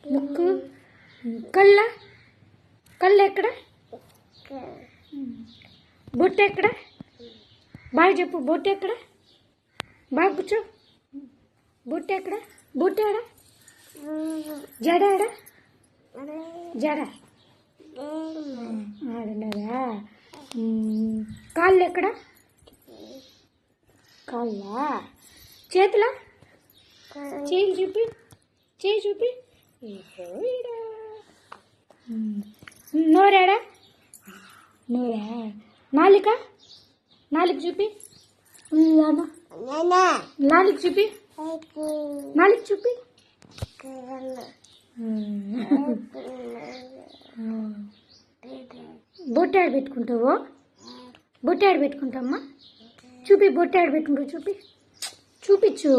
ముక్కు కళ్ళ కళ్ళు ఎక్కడ బొట్టు ఎక్కడ బాగా చెప్పు బొట్టు ఎక్కడ బాగా కూర్చో బొట్టు ఎక్కడ బొట్టు ఎక్కడ జడ ఎక్కడ జడ ఆడలేదా కాళ్ళు ఎక్కడ కాళ్ళ చేతుల చేయి చూపి చేయి చూపి నోరాడా నోరా నాలిక నాలుగు చూపి నాలుగు చూపి నాలుగు చూపి బొట్టాడు పెట్టుకుంటావు బొట్టాడు పెట్టుకుంటావమ్మా చూపి బొట్టాడు పెట్టుకుంటావు చూపి చూపించు